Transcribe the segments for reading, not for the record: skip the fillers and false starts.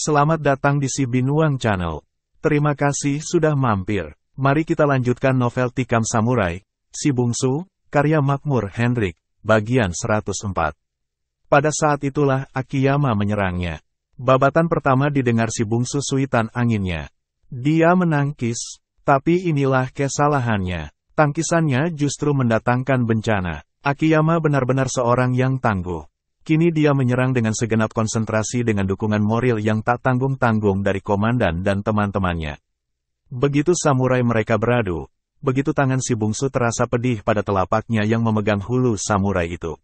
Selamat datang di Si Binuang Channel. Terima kasih sudah mampir. Mari kita lanjutkan novel Tikam Samurai, Si Bungsu, karya Makmur Hendrik, bagian 104. Pada saat itulah Akiyama menyerangnya. Babatan pertama didengar Si Bungsu suitan anginnya. Dia menangkis, tapi inilah kesalahannya. Tangkisannya justru mendatangkan bencana. Akiyama benar-benar seorang yang tangguh. Kini dia menyerang dengan segenap konsentrasi dengan dukungan moral yang tak tanggung-tanggung dari komandan dan teman-temannya. Begitu samurai mereka beradu, begitu tangan Si Bungsu terasa pedih pada telapaknya yang memegang hulu samurai itu.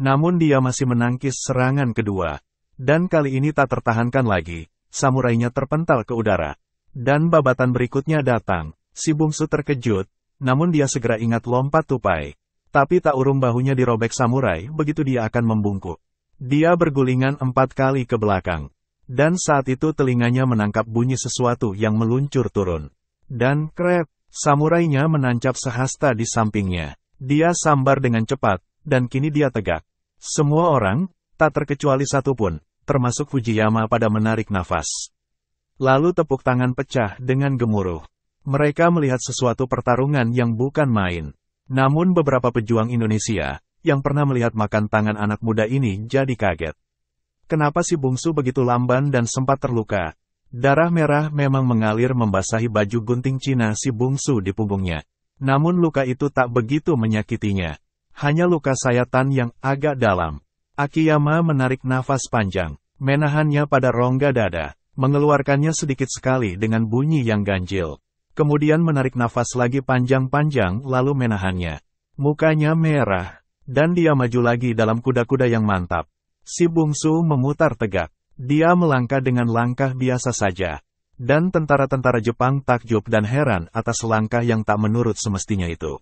Namun dia masih menangkis serangan kedua. Dan kali ini tak tertahankan lagi, samurainya terpental ke udara. Dan babatan berikutnya datang. Si Bungsu terkejut, namun dia segera ingat lompat tupai. Tapi tak urung bahunya dirobek samurai begitu dia akan membungkuk. Dia bergulingan 4 kali ke belakang. Dan saat itu telinganya menangkap bunyi sesuatu yang meluncur turun. Dan krep, samurainya menancap sehasta di sampingnya. Dia sambar dengan cepat, dan kini dia tegak. Semua orang, tak terkecuali satupun, termasuk Fujiyama pada menarik nafas. Lalu tepuk tangan pecah dengan gemuruh. Mereka melihat sesuatu pertarungan yang bukan main. Namun beberapa pejuang Indonesia, yang pernah melihat makan tangan anak muda ini jadi kaget. Kenapa Si Bungsu begitu lamban dan sempat terluka? Darah merah memang mengalir membasahi baju gunting Cina Si Bungsu di punggungnya. Namun luka itu tak begitu menyakitinya. Hanya luka sayatan yang agak dalam. Akiyama menarik nafas panjang, menahannya pada rongga dada, mengeluarkannya sedikit sekali dengan bunyi yang ganjil. Kemudian menarik nafas lagi panjang-panjang lalu menahannya. Mukanya merah, dan dia maju lagi dalam kuda-kuda yang mantap. Si Bungsu memutar tegak. Dia melangkah dengan langkah biasa saja. Dan tentara-tentara Jepang takjub dan heran atas langkah yang tak menurut semestinya itu.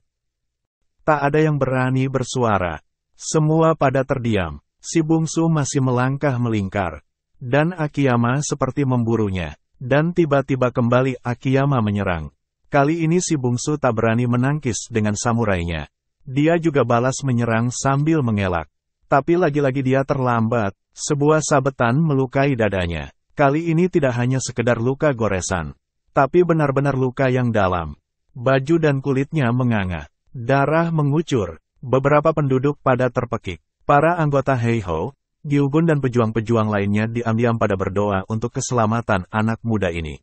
Tak ada yang berani bersuara. Semua pada terdiam. Si Bungsu masih melangkah melingkar. Dan Akiyama seperti memburunya. Dan tiba-tiba kembali Akiyama menyerang. Kali ini Si Bungsu tak berani menangkis dengan samurainya. Dia juga balas menyerang sambil mengelak. Tapi lagi-lagi dia terlambat, sebuah sabetan melukai dadanya. Kali ini tidak hanya sekedar luka goresan, tapi benar-benar luka yang dalam. Baju dan kulitnya menganga. Darah mengucur. Beberapa penduduk pada terpekik. Para anggota Heiho, Gyugun dan pejuang-pejuang lainnya diam-diam pada berdoa untuk keselamatan anak muda ini.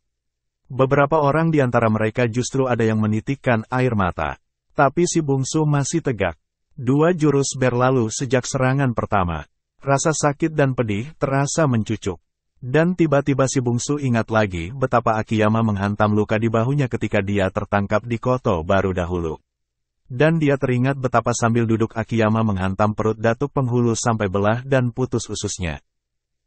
Beberapa orang di antara mereka justru ada yang menitikkan air mata. Tapi Si Bungsu masih tegak. 2 jurus berlalu sejak serangan pertama. Rasa sakit dan pedih terasa mencucuk. Dan tiba-tiba Si Bungsu ingat lagi betapa Akiyama menghantam luka di bahunya ketika dia tertangkap di Koto baru dahulu. Dan dia teringat betapa sambil duduk Akiyama menghantam perut Datuk Penghulu sampai belah dan putus ususnya.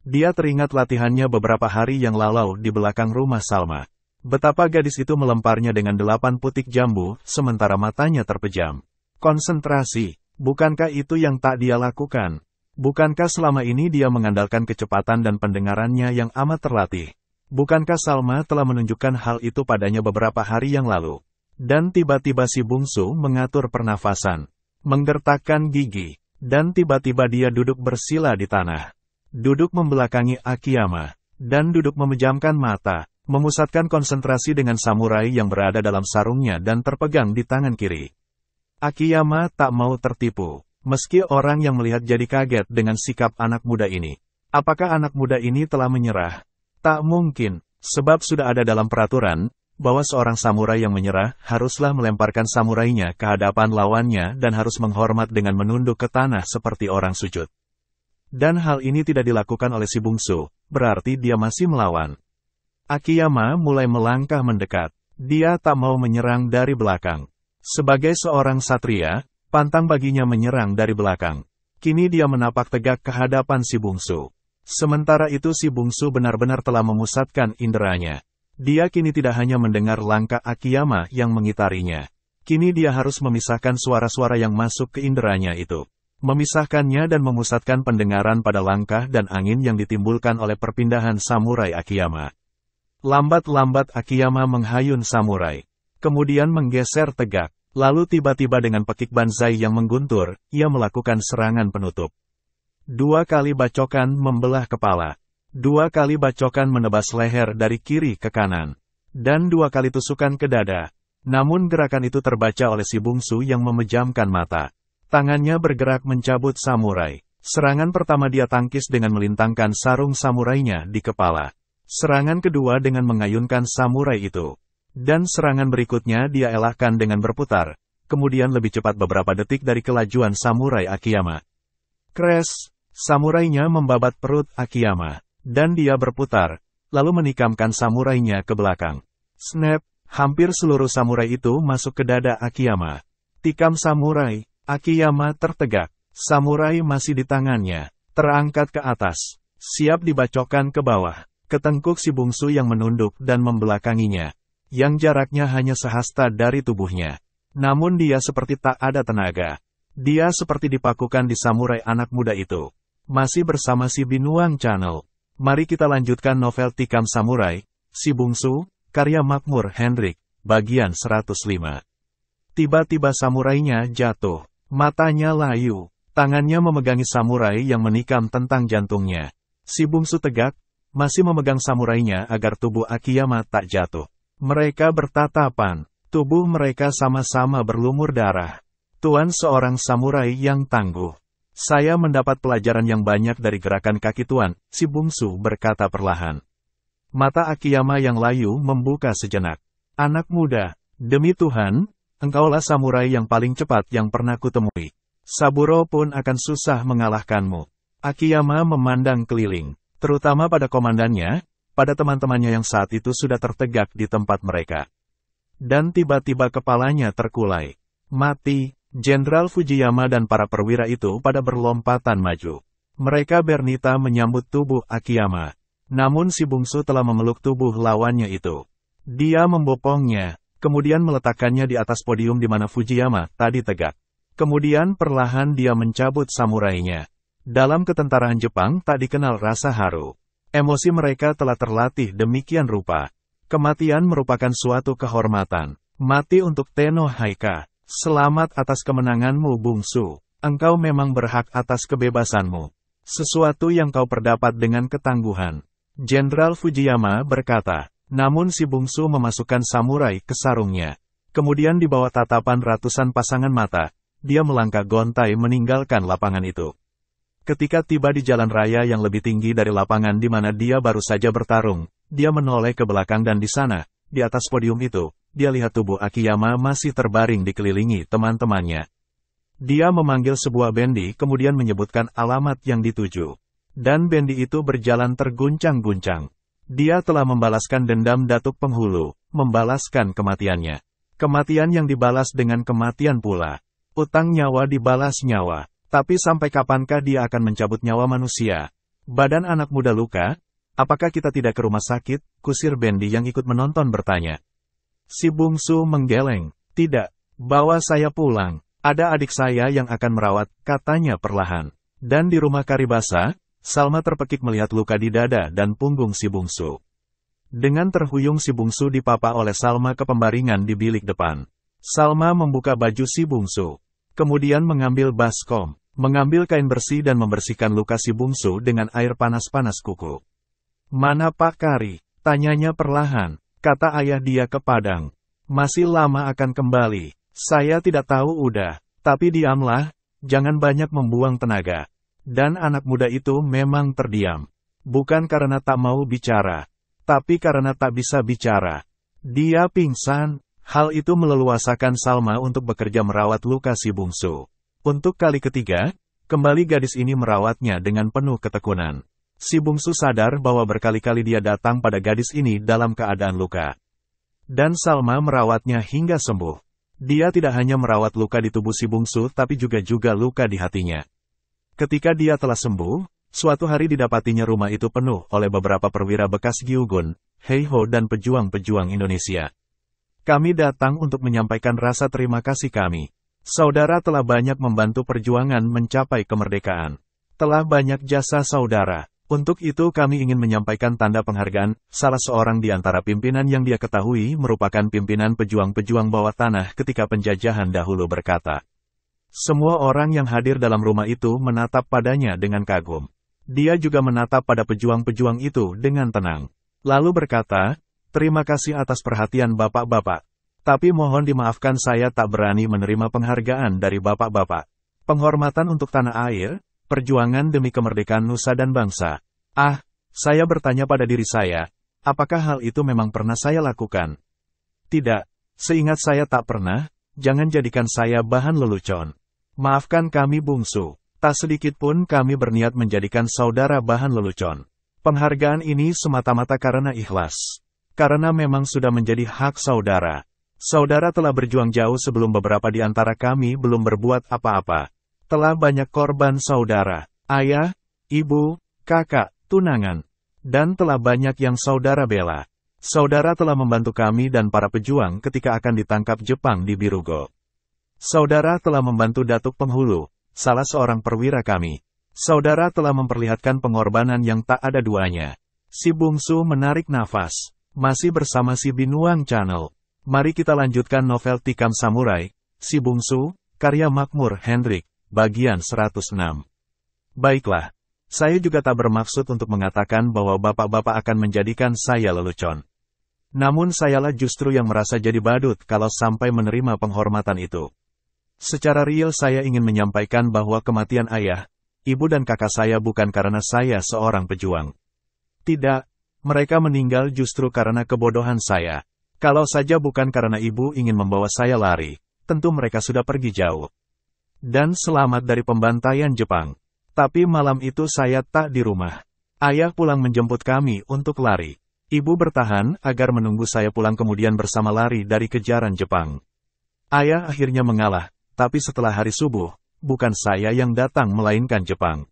Dia teringat latihannya beberapa hari yang lalu di belakang rumah Salma. Betapa gadis itu melemparnya dengan 8 putik jambu, sementara matanya terpejam. Konsentrasi, bukankah itu yang tak dia lakukan? Bukankah selama ini dia mengandalkan kecepatan dan pendengarannya yang amat terlatih? Bukankah Salma telah menunjukkan hal itu padanya beberapa hari yang lalu? Dan tiba-tiba Si Bungsu mengatur pernafasan, menggertakkan gigi, dan tiba-tiba dia duduk bersila di tanah. Duduk membelakangi Akiyama, dan duduk memejamkan mata, memusatkan konsentrasi dengan samurai yang berada dalam sarungnya dan terpegang di tangan kiri. Akiyama tak mau tertipu, meski orang yang melihat jadi kaget dengan sikap anak muda ini. Apakah anak muda ini telah menyerah? Tak mungkin, sebab sudah ada dalam peraturan, bahwa seorang samurai yang menyerah haruslah melemparkan samurainya ke hadapan lawannya dan harus menghormat dengan menunduk ke tanah seperti orang sujud. Dan hal ini tidak dilakukan oleh Si Bungsu, berarti dia masih melawan. Akiyama mulai melangkah mendekat. Dia tak mau menyerang dari belakang. Sebagai seorang satria, pantang baginya menyerang dari belakang. Kini dia menapak tegak ke hadapan Si Bungsu. Sementara itu Si Bungsu benar-benar telah memusatkan inderanya. Dia kini tidak hanya mendengar langkah Akiyama yang mengitarinya. Kini dia harus memisahkan suara-suara yang masuk ke inderanya itu. Memisahkannya dan memusatkan pendengaran pada langkah dan angin yang ditimbulkan oleh perpindahan samurai Akiyama. Lambat-lambat Akiyama menghayun samurai. Kemudian menggeser tegak. Lalu tiba-tiba dengan pekik banzai yang mengguntur, ia melakukan serangan penutup. 2 kali bacokan membelah kepala. 2 kali bacokan menebas leher dari kiri ke kanan. Dan 2 kali tusukan ke dada. Namun gerakan itu terbaca oleh si bungsu yang memejamkan mata. Tangannya bergerak mencabut samurai. Serangan pertama dia tangkis dengan melintangkan sarung samurainya di kepala. Serangan kedua dengan mengayunkan samurai itu. Dan serangan berikutnya dia elakkan dengan berputar. Kemudian lebih cepat beberapa detik dari kelajuan samurai Akiyama. Crash! Samurainya membabat perut Akiyama. Dan dia berputar, lalu menikamkan samurainya ke belakang. Snap! Hampir seluruh samurai itu masuk ke dada Akiyama. Tikam samurai, Akiyama tertegak. Samurai masih di tangannya, terangkat ke atas. Siap dibacokkan ke bawah. Ketengkuk si bungsu yang menunduk dan membelakanginya. Yang jaraknya hanya sehasta dari tubuhnya. Namun dia seperti tak ada tenaga. Dia seperti dipakukan di samurai anak muda itu. Masih bersama si Binuang Channel. Mari kita lanjutkan novel Tikam Samurai, Si Bungsu, karya Makmur Hendrik, bagian 105. Tiba-tiba samurainya jatuh. Matanya layu. Tangannya memegangi samurai yang menikam tentang jantungnya. Si bungsu tegak, masih memegang samurainya agar tubuh Akiyama tak jatuh. Mereka bertatapan. Tubuh mereka sama-sama berlumur darah. Tuan seorang samurai yang tangguh. Saya mendapat pelajaran yang banyak dari gerakan kaki Tuan, si bungsu berkata perlahan. Mata Akiyama yang layu membuka sejenak. Anak muda, demi Tuhan, engkaulah samurai yang paling cepat yang pernah kutemui. Saburo pun akan susah mengalahkanmu. Akiyama memandang keliling, terutama pada komandannya, pada teman-temannya yang saat itu sudah tertegak di tempat mereka. Dan tiba-tiba kepalanya terkulai. Mati, Jenderal Fujiyama dan para perwira itu pada berlompatan maju. Mereka bernita menyambut tubuh Akiyama. Namun si bungsu telah memeluk tubuh lawannya itu. Dia membopongnya, kemudian meletakkannya di atas podium di mana Fujiyama tadi tegak. Kemudian perlahan dia mencabut samurainya. Dalam ketentaraan Jepang tak dikenal rasa haru. Emosi mereka telah terlatih demikian rupa. Kematian merupakan suatu kehormatan. Mati untuk Tenno Haika. Selamat atas kemenanganmu bungsu. Engkau memang berhak atas kebebasanmu. Sesuatu yang kau perdapat dengan ketangguhan. Jenderal Fujiyama berkata. Namun si bungsu memasukkan samurai ke sarungnya. Kemudian di bawah tatapan ratusan pasangan mata, dia melangkah gontai meninggalkan lapangan itu. Ketika tiba di jalan raya yang lebih tinggi dari lapangan di mana dia baru saja bertarung, dia menoleh ke belakang dan di sana, di atas podium itu, dia lihat tubuh Akiyama masih terbaring dikelilingi teman-temannya. Dia memanggil sebuah bendi kemudian menyebutkan alamat yang dituju. Dan bendi itu berjalan terguncang-guncang. Dia telah membalaskan dendam Datuk Penghulu, membalaskan kematiannya. Kematian yang dibalas dengan kematian pula. Utang nyawa dibalas nyawa. Tapi sampai kapankah dia akan mencabut nyawa manusia? Badan anak muda luka? Apakah kita tidak ke rumah sakit? Kusir bendi yang ikut menonton bertanya. Si bungsu menggeleng. Tidak, bawa saya pulang. Ada adik saya yang akan merawat, katanya perlahan. Dan di rumah Karibasa, Salma terpekik melihat luka di dada dan punggung si bungsu. Dengan terhuyung si bungsu dipapa oleh Salma ke pembaringan di bilik depan. Salma membuka baju si bungsu. Kemudian mengambil baskom, mengambil kain bersih dan membersihkan luka si bungsu dengan air panas-panas kuku. Mana Pak Kari? Tanyanya perlahan. Kata ayah dia ke Padang. Masih lama akan kembali. Saya tidak tahu udah. Tapi diamlah, jangan banyak membuang tenaga. Dan anak muda itu memang terdiam. Bukan karena tak mau bicara. Tapi karena tak bisa bicara. Dia pingsan. Hal itu meleluasakan Salma untuk bekerja merawat luka si bungsu. Untuk kali ketiga, kembali gadis ini merawatnya dengan penuh ketekunan. Si bungsu sadar bahwa berkali-kali dia datang pada gadis ini dalam keadaan luka. Dan Salma merawatnya hingga sembuh. Dia tidak hanya merawat luka di tubuh si bungsu tapi juga luka di hatinya. Ketika dia telah sembuh, suatu hari didapatinya rumah itu penuh oleh beberapa perwira bekas Gyugun, Heiho dan pejuang-pejuang Indonesia. Kami datang untuk menyampaikan rasa terima kasih kami. Saudara telah banyak membantu perjuangan mencapai kemerdekaan. Telah banyak jasa saudara. Untuk itu kami ingin menyampaikan tanda penghargaan. Salah seorang di antara pimpinan yang dia ketahui merupakan pimpinan pejuang-pejuang bawah tanah ketika penjajahan dahulu berkata. Semua orang yang hadir dalam rumah itu menatap padanya dengan kagum. Dia juga menatap pada pejuang-pejuang itu dengan tenang. Lalu berkata, "Terima kasih atas perhatian bapak-bapak. Tapi mohon dimaafkan saya tak berani menerima penghargaan dari bapak-bapak. Penghormatan untuk tanah air, perjuangan demi kemerdekaan nusa dan bangsa. Saya bertanya pada diri saya, apakah hal itu memang pernah saya lakukan? Tidak, seingat saya tak pernah, jangan jadikan saya bahan lelucon. Maafkan kami bungsu, tak sedikit pun kami berniat menjadikan saudara bahan lelucon. Penghargaan ini semata-mata karena ikhlas. Karena memang sudah menjadi hak saudara. Saudara telah berjuang jauh sebelum beberapa di antara kami belum berbuat apa-apa. Telah banyak korban saudara, ayah, ibu, kakak, tunangan. Dan telah banyak yang saudara bela. Saudara telah membantu kami dan para pejuang ketika akan ditangkap Jepang di Birugo. Saudara telah membantu Datuk Penghulu, salah seorang perwira kami. Saudara telah memperlihatkan pengorbanan yang tak ada duanya." Si bungsu menarik nafas. Masih bersama si Binuang Channel. Mari kita lanjutkan novel Tikam Samurai, Si Bungsu, karya Makmur Hendrik, bagian 106. Baiklah, saya juga tak bermaksud untuk mengatakan bahwa bapak-bapak akan menjadikan saya lelucon. Namun sayalah justru yang merasa jadi badut kalau sampai menerima penghormatan itu. Secara real saya ingin menyampaikan bahwa kematian ayah, ibu dan kakak saya bukan karena saya seorang pejuang. Tidak, mereka meninggal justru karena kebodohan saya. Kalau saja bukan karena ibu ingin membawa saya lari, tentu mereka sudah pergi jauh. Dan selamat dari pembantaian Jepang. Tapi malam itu saya tak di rumah. Ayah pulang menjemput kami untuk lari. Ibu bertahan agar menunggu saya pulang kemudian bersama lari dari kejaran Jepang. Ayah akhirnya mengalah. Tapi setelah hari subuh, bukan saya yang datang melainkan Jepang.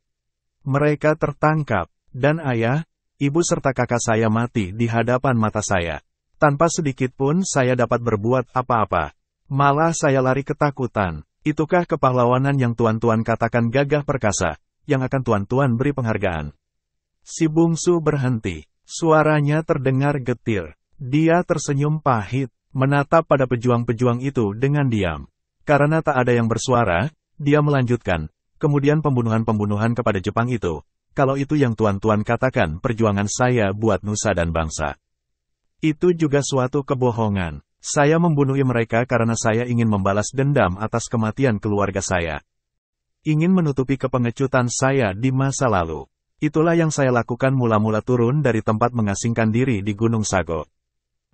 Mereka tertangkap, dan ayah, ibu serta kakak saya mati di hadapan mata saya. Tanpa sedikit pun saya dapat berbuat apa-apa. Malah saya lari ketakutan. Itukah kepahlawanan yang tuan-tuan katakan gagah perkasa, yang akan tuan-tuan beri penghargaan? Si bungsu berhenti. Suaranya terdengar getir. Dia tersenyum pahit, menatap pada pejuang-pejuang itu dengan diam. Karena tak ada yang bersuara, dia melanjutkan, kemudian pembunuhan-pembunuhan kepada Jepang itu, kalau itu yang tuan-tuan katakan perjuangan saya buat nusa dan bangsa. Itu juga suatu kebohongan. Saya membunuh mereka karena saya ingin membalas dendam atas kematian keluarga saya. Ingin menutupi kepengecutan saya di masa lalu. Itulah yang saya lakukan mula-mula turun dari tempat mengasingkan diri di Gunung Sago.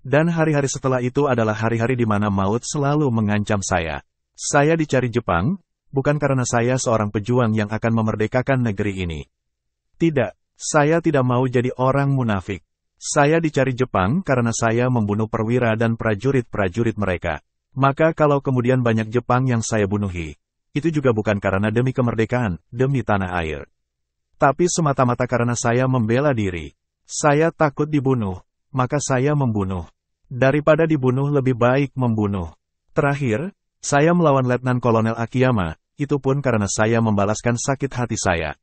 Dan hari-hari setelah itu adalah hari-hari di mana maut selalu mengancam saya. Saya dicari Jepang, bukan karena saya seorang pejuang yang akan memerdekakan negeri ini. Tidak, saya tidak mau jadi orang munafik. Saya dicari Jepang karena saya membunuh perwira dan prajurit-prajurit mereka. Maka kalau kemudian banyak Jepang yang saya bunuhi, itu juga bukan karena demi kemerdekaan, demi tanah air. Tapi semata-mata karena saya membela diri. Saya takut dibunuh, maka saya membunuh. Daripada dibunuh lebih baik membunuh. Terakhir, saya melawan Letnan Kolonel Akiyama, itu pun karena saya membalaskan sakit hati saya.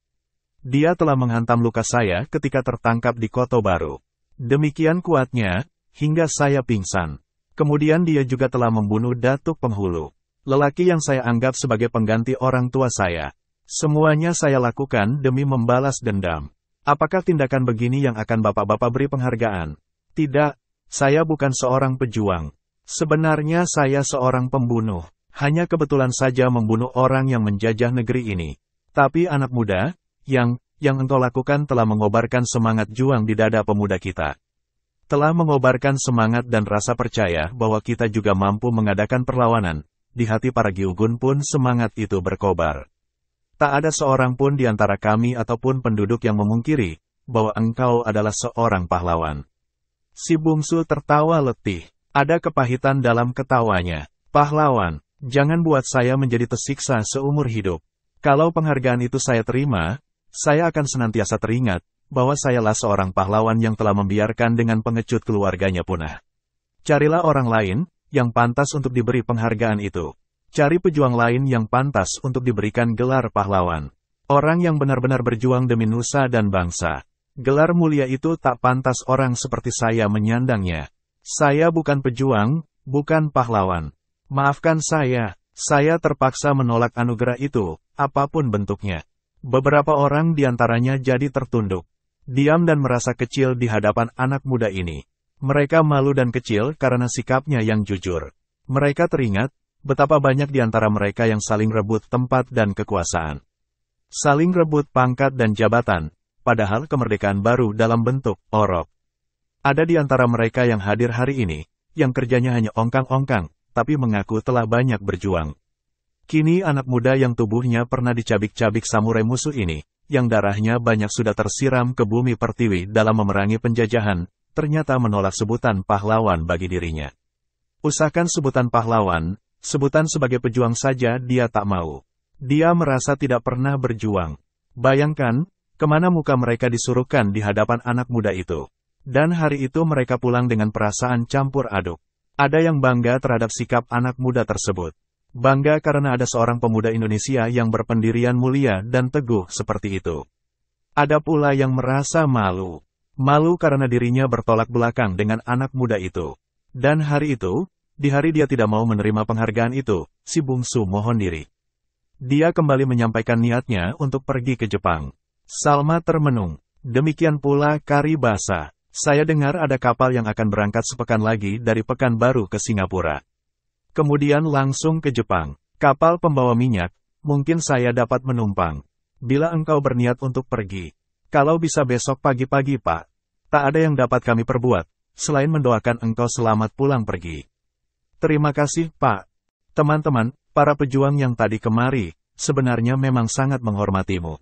Dia telah menghantam luka saya ketika tertangkap di Koto Baru. Demikian kuatnya, hingga saya pingsan. Kemudian dia juga telah membunuh Datuk Penghulu. Lelaki yang saya anggap sebagai pengganti orang tua saya. Semuanya saya lakukan demi membalas dendam. Apakah tindakan begini yang akan bapak-bapak beri penghargaan? Tidak, saya bukan seorang pejuang. Sebenarnya saya seorang pembunuh. Hanya kebetulan saja membunuh orang yang menjajah negeri ini. Tapi anak muda, yang engkau lakukan telah mengobarkan semangat juang di dada pemuda kita. Telah mengobarkan semangat dan rasa percaya bahwa kita juga mampu mengadakan perlawanan. Di hati para Gyugun pun semangat itu berkobar. Tak ada seorang pun di antara kami ataupun penduduk yang memungkiri bahwa engkau adalah seorang pahlawan. Si bungsu tertawa letih. Ada kepahitan dalam ketawanya. Pahlawan, jangan buat saya menjadi tersiksa seumur hidup. Kalau penghargaan itu saya terima, saya akan senantiasa teringat bahwa sayalah seorang pahlawan yang telah membiarkan dengan pengecut keluarganya punah. Carilah orang lain yang pantas untuk diberi penghargaan itu. Cari pejuang lain yang pantas untuk diberikan gelar pahlawan. Orang yang benar-benar berjuang demi nusa dan bangsa. Gelar mulia itu tak pantas orang seperti saya menyandangnya. Saya bukan pejuang, bukan pahlawan. Maafkan saya terpaksa menolak anugerah itu, apapun bentuknya. Beberapa orang di antaranya jadi tertunduk, diam dan merasa kecil di hadapan anak muda ini. Mereka malu dan kecil karena sikapnya yang jujur. Mereka teringat betapa banyak di antara mereka yang saling rebut tempat dan kekuasaan. Saling rebut pangkat dan jabatan, padahal kemerdekaan baru dalam bentuk orok. Ada di antara mereka yang hadir hari ini, yang kerjanya hanya ongkang-ongkang, tapi mengaku telah banyak berjuang. Kini anak muda yang tubuhnya pernah dicabik-cabik samurai musuh ini, yang darahnya banyak sudah tersiram ke bumi pertiwi dalam memerangi penjajahan, ternyata menolak sebutan pahlawan bagi dirinya. Usahakan sebutan pahlawan, sebutan sebagai pejuang saja dia tak mau. Dia merasa tidak pernah berjuang. Bayangkan, kemana muka mereka disuruhkan di hadapan anak muda itu. Dan hari itu mereka pulang dengan perasaan campur aduk. Ada yang bangga terhadap sikap anak muda tersebut. Bangga karena ada seorang pemuda Indonesia yang berpendirian mulia dan teguh seperti itu. Ada pula yang merasa malu. Malu karena dirinya bertolak belakang dengan anak muda itu. Dan hari itu, di hari dia tidak mau menerima penghargaan itu, si bungsu mohon diri. Dia kembali menyampaikan niatnya untuk pergi ke Jepang. Salma termenung. Demikian pula Karibasa. Saya dengar ada kapal yang akan berangkat sepekan lagi dari Pekanbaru ke Singapura. Kemudian langsung ke Jepang. Kapal pembawa minyak, mungkin saya dapat menumpang. Bila engkau berniat untuk pergi. Kalau bisa besok pagi-pagi Pak. Tak ada yang dapat kami perbuat, selain mendoakan engkau selamat pulang pergi. Terima kasih Pak. Teman-teman, para pejuang yang tadi kemari, sebenarnya memang sangat menghormatimu.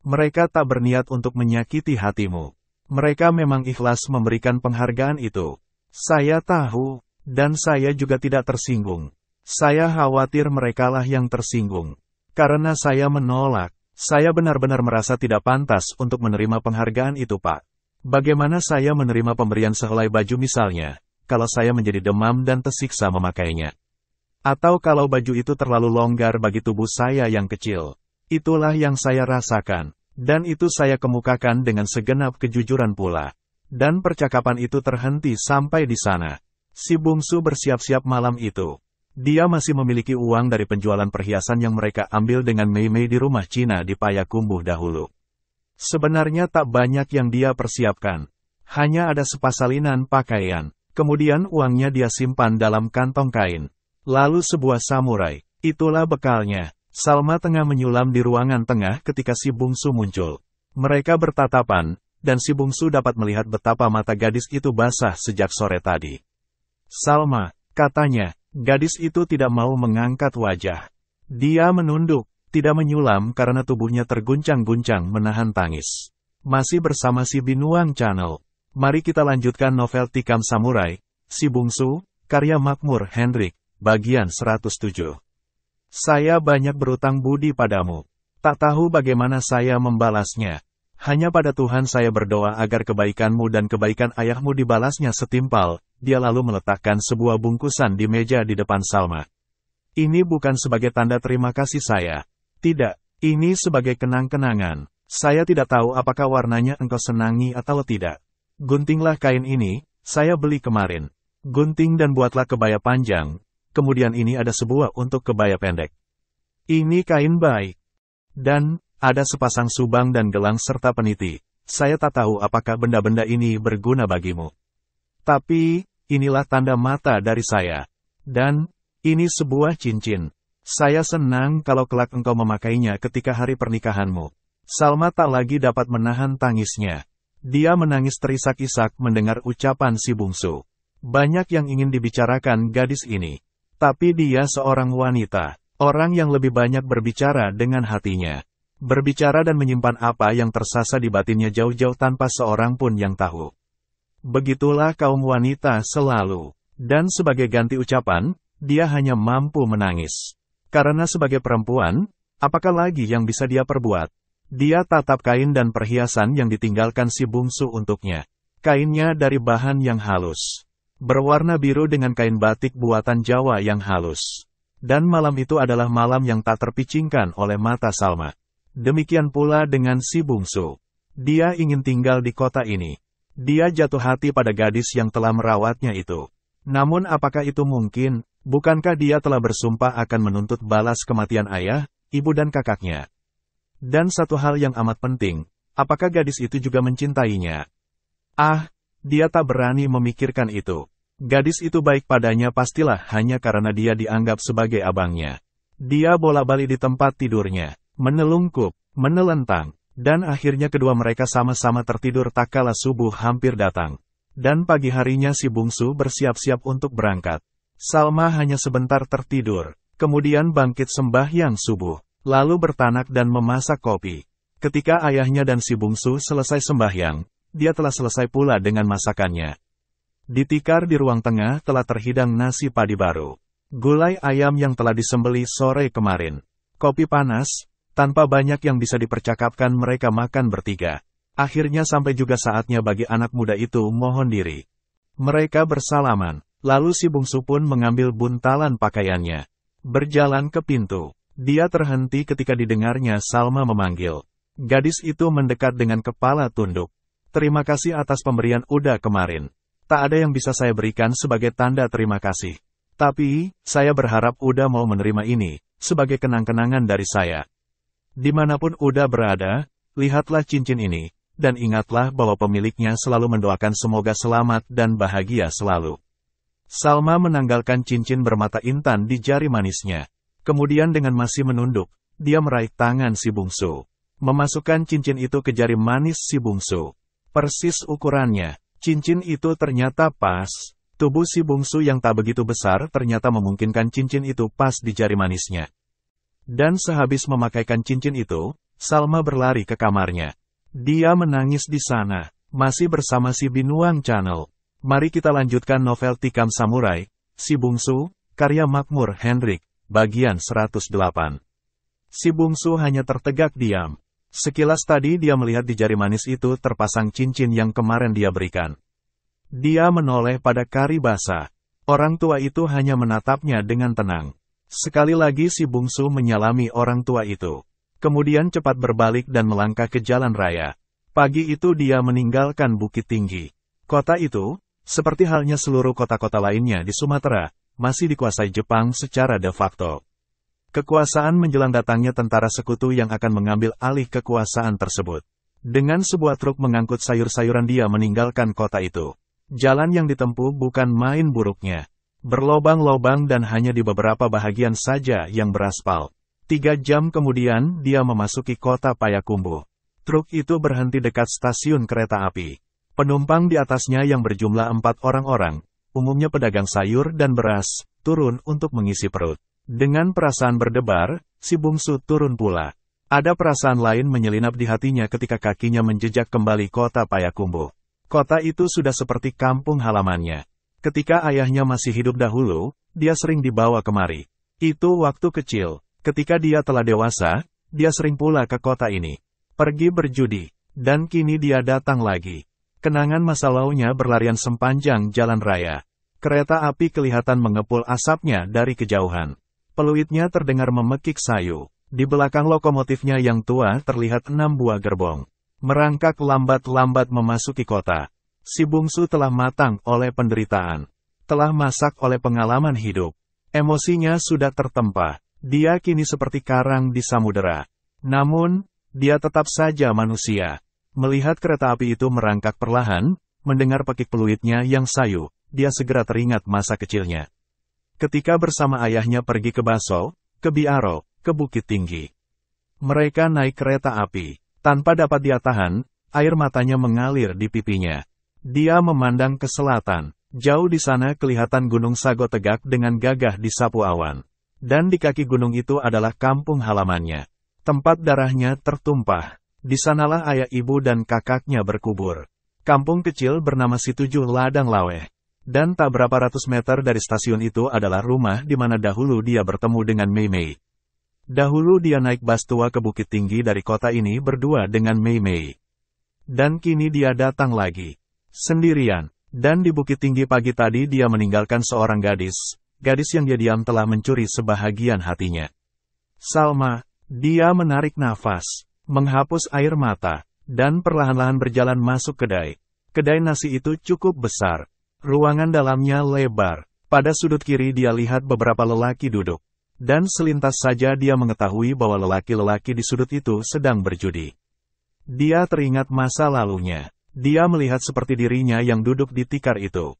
Mereka tak berniat untuk menyakiti hatimu. Mereka memang ikhlas memberikan penghargaan itu. Saya tahu. Dan saya juga tidak tersinggung. Saya khawatir merekalah yang tersinggung. Karena saya menolak. Saya benar-benar merasa tidak pantas untuk menerima penghargaan itu Pak. Bagaimana saya menerima pemberian sehelai baju misalnya, kalau saya menjadi demam dan tersiksa memakainya. Atau kalau baju itu terlalu longgar bagi tubuh saya yang kecil. Itulah yang saya rasakan. Dan itu saya kemukakan dengan segenap kejujuran pula. Dan percakapan itu terhenti sampai di sana. Si bungsu bersiap-siap malam itu. Dia masih memiliki uang dari penjualan perhiasan yang mereka ambil dengan Mei-Mei di rumah Cina di Payakumbuh dahulu. Sebenarnya tak banyak yang dia persiapkan. Hanya ada sepasalinan pakaian. Kemudian uangnya dia simpan dalam kantong kain. Lalu sebuah samurai. Itulah bekalnya. Salma tengah menyulam di ruangan tengah ketika si bungsu muncul. Mereka bertatapan, dan si bungsu dapat melihat betapa mata gadis itu basah sejak sore tadi. Salma, katanya, gadis itu tidak mau mengangkat wajah. Dia menunduk, tidak menyulam karena tubuhnya terguncang-guncang menahan tangis. Masih bersama si Binuang Channel. Mari kita lanjutkan novel Tikam Samurai, Si Bungsu, karya Makmur Hendrik, bagian 107. Saya banyak berutang budi padamu. Tak tahu bagaimana saya membalasnya. Hanya pada Tuhan saya berdoa agar kebaikanmu dan kebaikan ayahmu dibalasnya setimpal. Dia lalu meletakkan sebuah bungkusan di meja di depan Salma. Ini bukan sebagai tanda terima kasih saya. Tidak, ini sebagai kenang-kenangan. Saya tidak tahu apakah warnanya engkau senangi atau tidak. Guntinglah kain ini, saya beli kemarin. Gunting dan buatlah kebaya panjang. Kemudian ini ada sebuah untuk kebaya pendek. Ini kain baik. Dan, ada sepasang subang dan gelang serta peniti. Saya tak tahu apakah benda-benda ini berguna bagimu. Tapi, inilah tanda mata dari saya. Dan, ini sebuah cincin. Saya senang kalau kelak engkau memakainya ketika hari pernikahanmu. Salma tak lagi dapat menahan tangisnya. Dia menangis terisak-isak mendengar ucapan si bungsu. Banyak yang ingin dibicarakan gadis ini. Tapi dia seorang wanita. Orang yang lebih banyak berbicara dengan hatinya. Berbicara dan menyimpan apa yang tersasa di batinnya jauh-jauh tanpa seorang pun yang tahu. Begitulah kaum wanita selalu. Dan sebagai ganti ucapan, dia hanya mampu menangis. Karena sebagai perempuan, apakah lagi yang bisa dia perbuat? Dia tatap kain dan perhiasan yang ditinggalkan si bungsu untuknya. Kainnya dari bahan yang halus. Berwarna biru dengan kain batik buatan Jawa yang halus. Dan malam itu adalah malam yang tak terpicingkan oleh mata Salma. Demikian pula dengan si bungsu. Dia ingin tinggal di kota ini. Dia jatuh hati pada gadis yang telah merawatnya itu. Namun apakah itu mungkin? Bukankah dia telah bersumpah akan menuntut balas kematian ayah, ibu dan kakaknya? Dan satu hal yang amat penting, apakah gadis itu juga mencintainya? Ah, dia tak berani memikirkan itu. Gadis itu baik padanya pastilah hanya karena dia dianggap sebagai abangnya. Dia bolak-balik di tempat tidurnya, menelungkup, menelentang, dan akhirnya kedua mereka sama-sama tertidur tak kala subuh hampir datang. Dan pagi harinya si bungsu bersiap-siap untuk berangkat. Salma hanya sebentar tertidur, kemudian bangkit sembahyang subuh, lalu bertanak dan memasak kopi. Ketika ayahnya dan si bungsu selesai sembahyang, dia telah selesai pula dengan masakannya. Di tikar di ruang tengah telah terhidang nasi padi baru, gulai ayam yang telah disembelih sore kemarin, kopi panas. Tanpa banyak yang bisa dipercakapkan mereka makan bertiga. Akhirnya sampai juga saatnya bagi anak muda itu mohon diri. Mereka bersalaman, lalu si bungsu pun mengambil buntalan pakaiannya. Berjalan ke pintu, dia terhenti ketika didengarnya Salma memanggil. Gadis itu mendekat dengan kepala tunduk. Terima kasih atas pemberian Uda kemarin. Tak ada yang bisa saya berikan sebagai tanda terima kasih. Tapi, saya berharap Uda mau menerima ini, sebagai kenang-kenangan dari saya. Dimanapun Uda berada, lihatlah cincin ini, dan ingatlah bahwa pemiliknya selalu mendoakan semoga selamat dan bahagia selalu. Salma menanggalkan cincin bermata intan di jari manisnya. Kemudian dengan masih menunduk, dia meraih tangan si bungsu. Memasukkan cincin itu ke jari manis si bungsu. Persis ukurannya, cincin itu ternyata pas. Tubuh si bungsu yang tak begitu besar ternyata memungkinkan cincin itu pas di jari manisnya. Dan sehabis memakaikan cincin itu, Salma berlari ke kamarnya. Dia menangis di sana, masih bersama si Binuang Channel. Mari kita lanjutkan novel Tikam Samurai, Si Bungsu, karya Makmur Hendrik, bagian 108. Si bungsu hanya tertegak diam. Sekilas tadi dia melihat di jari manis itu terpasang cincin yang kemarin dia berikan. Dia menoleh pada kari basah. Orang tua itu hanya menatapnya dengan tenang. Sekali lagi si bungsu menyalami orang tua itu. Kemudian cepat berbalik dan melangkah ke jalan raya. Pagi itu dia meninggalkan Bukit Tinggi. Kota itu, seperti halnya seluruh kota-kota lainnya di Sumatera, masih dikuasai Jepang secara de facto. Kekuasaan menjelang datangnya tentara sekutu yang akan mengambil alih kekuasaan tersebut. Dengan sebuah truk mengangkut sayur-sayuran dia meninggalkan kota itu. Jalan yang ditempuh bukan main buruknya. Berlobang-lobang dan hanya di beberapa bahagian saja yang beraspal. 3 jam kemudian dia memasuki kota Payakumbuh. Truk itu berhenti dekat stasiun kereta api. Penumpang di atasnya yang berjumlah 4 orang-orang, umumnya pedagang sayur dan beras, turun untuk mengisi perut. Dengan perasaan berdebar, si bungsu turun pula. Ada perasaan lain menyelinap di hatinya ketika kakinya menjejak kembali kota Payakumbuh. Kota itu sudah seperti kampung halamannya. Ketika ayahnya masih hidup dahulu, dia sering dibawa kemari. Itu waktu kecil. Ketika dia telah dewasa, dia sering pula ke kota ini. Pergi berjudi, dan kini dia datang lagi. Kenangan masa lalunya berlarian sepanjang jalan raya. Kereta api kelihatan mengepul asapnya dari kejauhan. Peluitnya terdengar memekik sayu. Di belakang lokomotifnya yang tua terlihat 6 buah gerbong. Merangkak lambat-lambat memasuki kota. Si bungsu telah matang oleh penderitaan. Telah masak oleh pengalaman hidup. Emosinya sudah tertempa. Dia kini seperti karang di samudera. Namun, dia tetap saja manusia. Melihat kereta api itu merangkak perlahan, mendengar pekik peluitnya yang sayu, dia segera teringat masa kecilnya. Ketika bersama ayahnya pergi ke Baso, ke Biaro, ke Bukit Tinggi. Mereka naik kereta api. Tanpa dapat dia tahan, air matanya mengalir di pipinya. Dia memandang ke selatan. Jauh di sana kelihatan Gunung Sago tegak dengan gagah disapu awan. Dan di kaki gunung itu adalah kampung halamannya. Tempat darahnya tertumpah. Di sanalah ayah ibu dan kakaknya berkubur. Kampung kecil bernama Situju Ladang Laweh. Dan tak berapa ratus meter dari stasiun itu adalah rumah di mana dahulu dia bertemu dengan Mei Mei. Dahulu dia naik bas tua ke Bukit Tinggi dari kota ini berdua dengan Mei Mei. Dan kini dia datang lagi. Sendirian. Dan di Bukit Tinggi pagi tadi dia meninggalkan seorang gadis. Gadis yang diam telah mencuri sebahagian hatinya. Salma, dia menarik nafas, menghapus air mata, dan perlahan-lahan berjalan masuk kedai. Kedai nasi itu cukup besar. Ruangan dalamnya lebar. Pada sudut kiri dia lihat beberapa lelaki duduk. Dan selintas saja dia mengetahui bahwa lelaki-lelaki di sudut itu sedang berjudi. Dia teringat masa lalunya. Dia melihat seperti dirinya yang duduk di tikar itu.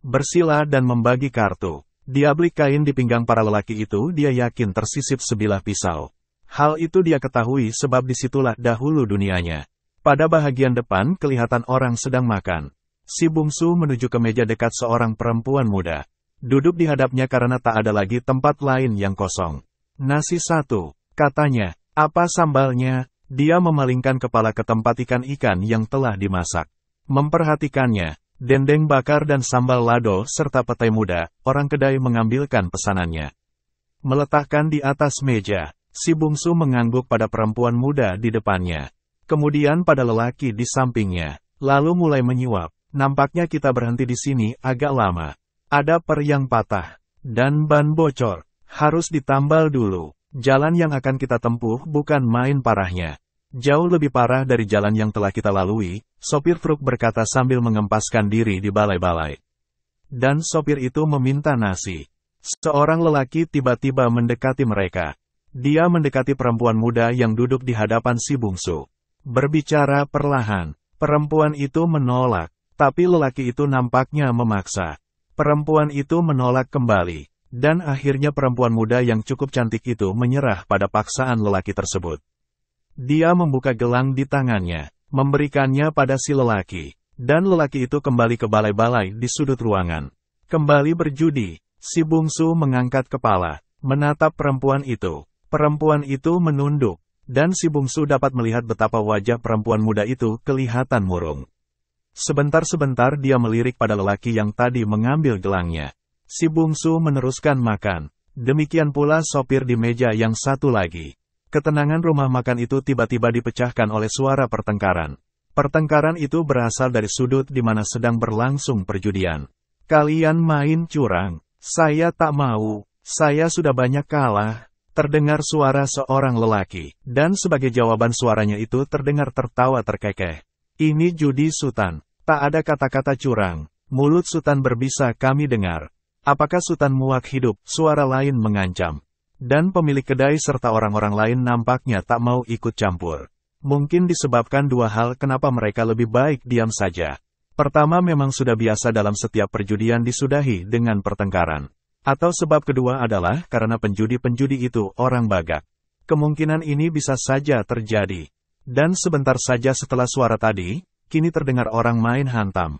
Bersila dan membagi kartu. Dia beli kain di pinggang para lelaki itu, dia yakin tersisip sebilah pisau. Hal itu dia ketahui sebab disitulah dahulu dunianya. Pada bahagian depan kelihatan orang sedang makan. Si bungsu menuju ke meja dekat seorang perempuan muda. Duduk di hadapnya karena tak ada lagi tempat lain yang kosong. Nasi satu, katanya. Apa sambalnya? Dia memalingkan kepala ke tempat ikan-ikan yang telah dimasak. Memperhatikannya, dendeng bakar dan sambal lado serta petai muda, orang kedai mengambilkan pesanannya. Meletakkan di atas meja, si bungsu mengangguk pada perempuan muda di depannya. Kemudian pada lelaki di sampingnya. Lalu mulai menyuap. Nampaknya kita berhenti di sini agak lama. Ada per yang patah. Dan ban bocor. Harus ditambal dulu. Jalan yang akan kita tempuh bukan main parahnya. Jauh lebih parah dari jalan yang telah kita lalui, sopir truk berkata sambil mengempaskan diri di balai-balai. Dan sopir itu meminta nasi. Seorang lelaki tiba-tiba mendekati mereka. Dia mendekati perempuan muda yang duduk di hadapan si bungsu. Berbicara perlahan. Perempuan itu menolak. Tapi lelaki itu nampaknya memaksa. Perempuan itu menolak kembali, dan akhirnya perempuan muda yang cukup cantik itu menyerah pada paksaan lelaki tersebut. Dia membuka gelang di tangannya, memberikannya pada si lelaki, dan lelaki itu kembali ke balai-balai di sudut ruangan. Kembali berjudi, si bungsu mengangkat kepala, menatap perempuan itu. Perempuan itu menunduk, dan si bungsu dapat melihat betapa wajah perempuan muda itu kelihatan murung. Sebentar-sebentar dia melirik pada lelaki yang tadi mengambil gelangnya. Si bungsu meneruskan makan. Demikian pula sopir di meja yang satu lagi. Ketenangan rumah makan itu tiba-tiba dipecahkan oleh suara pertengkaran. Pertengkaran itu berasal dari sudut di mana sedang berlangsung perjudian. Kalian main curang. Saya tak mau. Saya sudah banyak kalah. Terdengar suara seorang lelaki. Dan sebagai jawaban suaranya itu terdengar tertawa terkekeh. Ini judi Sultan. Tak ada kata-kata curang. Mulut Sultan berbisa kami dengar. Apakah Sultan muak hidup? Suara lain mengancam. Dan pemilik kedai serta orang-orang lain nampaknya tak mau ikut campur. Mungkin disebabkan dua hal kenapa mereka lebih baik diam saja. Pertama memang sudah biasa dalam setiap perjudian disudahi dengan pertengkaran. Atau sebab kedua adalah karena penjudi-penjudi itu orang Badak. Kemungkinan ini bisa saja terjadi. Dan sebentar saja setelah suara tadi, kini terdengar orang main hantam.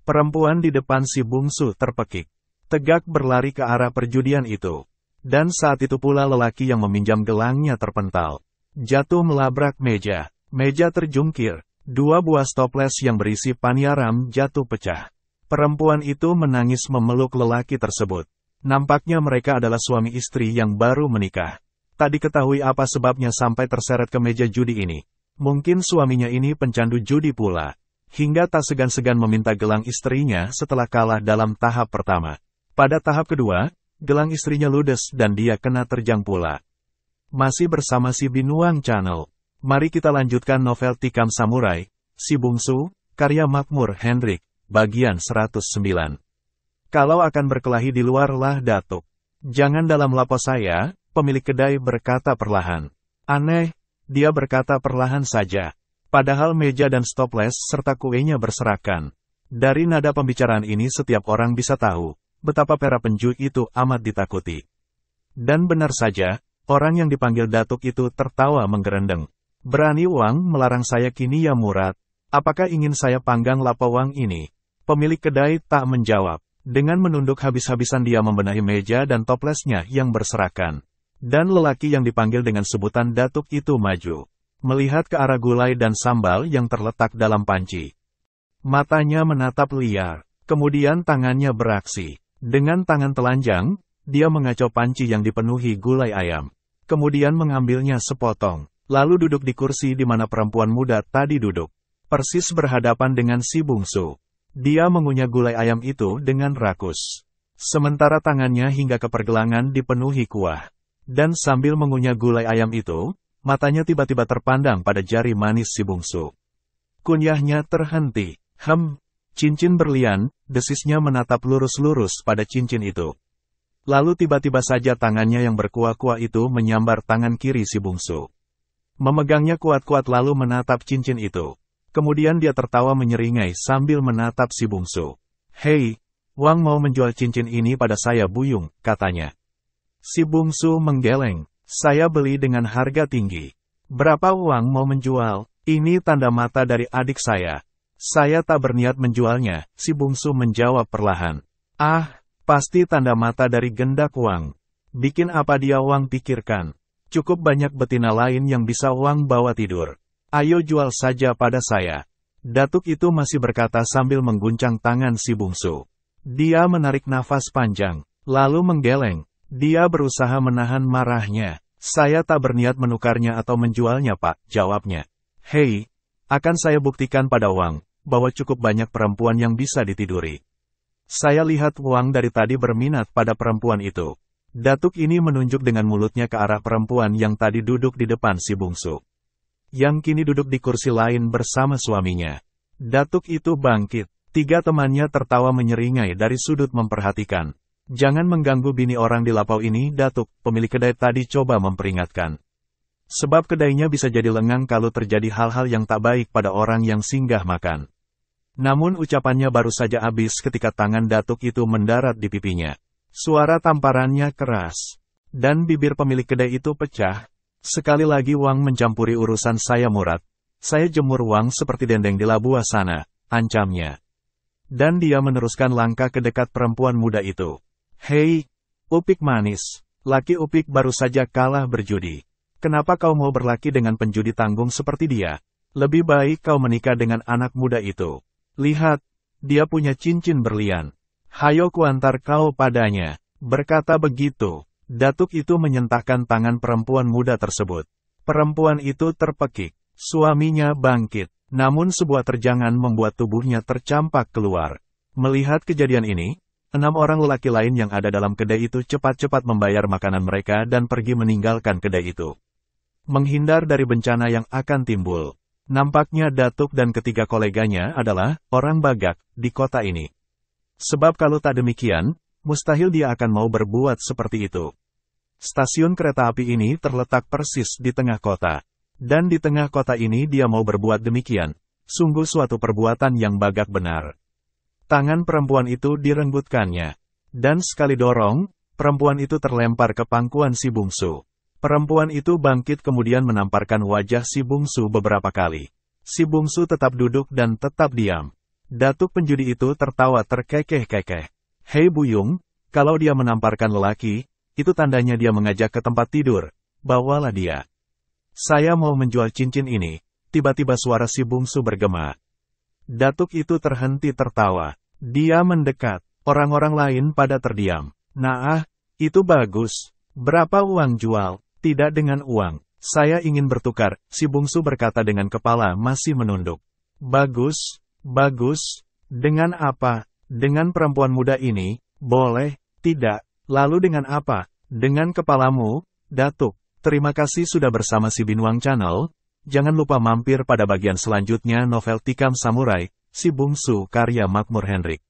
Perempuan di depan si bungsu terpekik. Tegak berlari ke arah perjudian itu. Dan saat itu pula lelaki yang meminjam gelangnya terpental. Jatuh melabrak meja. Meja terjungkir. Dua buah stoples yang berisi paniaram jatuh pecah. Perempuan itu menangis memeluk lelaki tersebut. Nampaknya mereka adalah suami istri yang baru menikah. Tak diketahui apa sebabnya sampai terseret ke meja judi ini. Mungkin suaminya ini pencandu judi pula. Hingga tak segan-segan meminta gelang istrinya setelah kalah dalam tahap pertama. Pada tahap kedua, gelang istrinya ludes dan dia kena terjang pula. Masih bersama si Binuang Channel. Mari kita lanjutkan novel Tikam Samurai, Si Bungsu, karya Makmur Hendrik, bagian 109. Kalau akan berkelahi di luar lah Datuk. Jangan dalam lapo saya. Pemilik kedai berkata perlahan. Aneh, dia berkata perlahan saja. Padahal meja dan stoples serta kuenya berserakan. Dari nada pembicaraan ini setiap orang bisa tahu, betapa para penjudi itu amat ditakuti. Dan benar saja, orang yang dipanggil Datuk itu tertawa menggerendeng. Berani uang melarang saya kini ya Murad. Apakah ingin saya panggang lapo uang ini? Pemilik kedai tak menjawab. Dengan menunduk habis-habisan dia membenahi meja dan toplesnya yang berserakan. Dan lelaki yang dipanggil dengan sebutan Datuk itu maju. Melihat ke arah gulai dan sambal yang terletak dalam panci. Matanya menatap liar. Kemudian tangannya beraksi. Dengan tangan telanjang, dia mengacau panci yang dipenuhi gulai ayam. Kemudian mengambilnya sepotong. Lalu duduk di kursi di mana perempuan muda tadi duduk. Persis berhadapan dengan si bungsu. Dia mengunyah gulai ayam itu dengan rakus. Sementara tangannya hingga ke pergelangan dipenuhi kuah. Dan sambil mengunyah gulai ayam itu, matanya tiba-tiba terpandang pada jari manis si bungsu. Kunyahnya terhenti. Cincin berlian, desisnya menatap lurus-lurus pada cincin itu. Lalu tiba-tiba saja tangannya yang berkuah-kuah itu menyambar tangan kiri si bungsu. Memegangnya kuat-kuat lalu menatap cincin itu. Kemudian dia tertawa menyeringai sambil menatap si bungsu. "Hei, Wang mau menjual cincin ini pada saya Buyung," katanya. Si bungsu menggeleng. "Saya beli dengan harga tinggi. Berapa Wang mau menjual? Ini tanda mata dari adik saya. Saya tak berniat menjualnya," si bungsu menjawab perlahan. "Ah, pasti tanda mata dari gendak Wang. Bikin apa dia Wang pikirkan. Cukup banyak betina lain yang bisa Wang bawa tidur. Ayo jual saja pada saya." Datuk itu masih berkata sambil mengguncang tangan si bungsu. Dia menarik nafas panjang, lalu menggeleng. Dia berusaha menahan marahnya. "Saya tak berniat menukarnya atau menjualnya Pak," jawabnya. "Hei, akan saya buktikan pada Wang, bahwa cukup banyak perempuan yang bisa ditiduri. Saya lihat Wang dari tadi berminat pada perempuan itu." Datuk ini menunjuk dengan mulutnya ke arah perempuan yang tadi duduk di depan si bungsu, yang kini duduk di kursi lain bersama suaminya. Datuk itu bangkit. 3 temannya tertawa menyeringai dari sudut memperhatikan. "Jangan mengganggu bini orang di lapau ini, Datuk," pemilik kedai tadi coba memperingatkan. Sebab kedainya bisa jadi lengang kalau terjadi hal-hal yang tak baik pada orang yang singgah makan. Namun ucapannya baru saja habis ketika tangan Datuk itu mendarat di pipinya. Suara tamparannya keras, dan bibir pemilik kedai itu pecah. "Sekali lagi Wang mencampuri urusan saya Murad. Saya jemur Wang seperti dendeng di labuah sana," ancamnya. Dan dia meneruskan langkah ke dekat perempuan muda itu. "Hei, Upik manis, laki Upik baru saja kalah berjudi. Kenapa kau mau berlaki dengan penjudi tanggung seperti dia? Lebih baik kau menikah dengan anak muda itu. Lihat, dia punya cincin berlian. Hayo kuantar kau padanya." Berkata begitu, Datuk itu menyentahkan tangan perempuan muda tersebut. Perempuan itu terpekik. Suaminya bangkit, namun sebuah terjangan membuat tubuhnya tercampak keluar. Melihat kejadian ini, 6 orang lelaki lain yang ada dalam kedai itu cepat-cepat membayar makanan mereka dan pergi meninggalkan kedai itu, menghindar dari bencana yang akan timbul. Nampaknya Datuk dan ketiga koleganya adalah orang Bagak di kota ini. Sebab kalau tak demikian, mustahil dia akan mau berbuat seperti itu. Stasiun kereta api ini terletak persis di tengah kota. Dan di tengah kota ini dia mau berbuat demikian. Sungguh suatu perbuatan yang Bagak benar. Tangan perempuan itu direnggutkannya. Dan sekali dorong, perempuan itu terlempar ke pangkuan si bungsu. Perempuan itu bangkit kemudian menamparkan wajah si bungsu beberapa kali. Si bungsu tetap duduk dan tetap diam. Datuk penjudi itu tertawa terkekeh-kekeh. "Hei Buyung, kalau dia menamparkan lelaki, itu tandanya dia mengajak ke tempat tidur. Bawalah dia. Saya mau menjual cincin ini." Tiba-tiba suara si bungsu bergema. Datuk itu terhenti tertawa. Dia mendekat. Orang-orang lain pada terdiam. "Nah, itu bagus. Berapa uang jual?" "Tidak dengan uang. Saya ingin bertukar," si bungsu berkata dengan kepala masih menunduk. "Bagus, bagus. Dengan apa?" "Dengan perempuan muda ini, boleh, tidak. Lalu dengan apa?" "Dengan kepalamu, Datuk." Terima kasih sudah bersama si Binuang Channel. Jangan lupa mampir pada bagian selanjutnya novel Tikam Samurai, Si Bungsu karya Makmur Hendrik.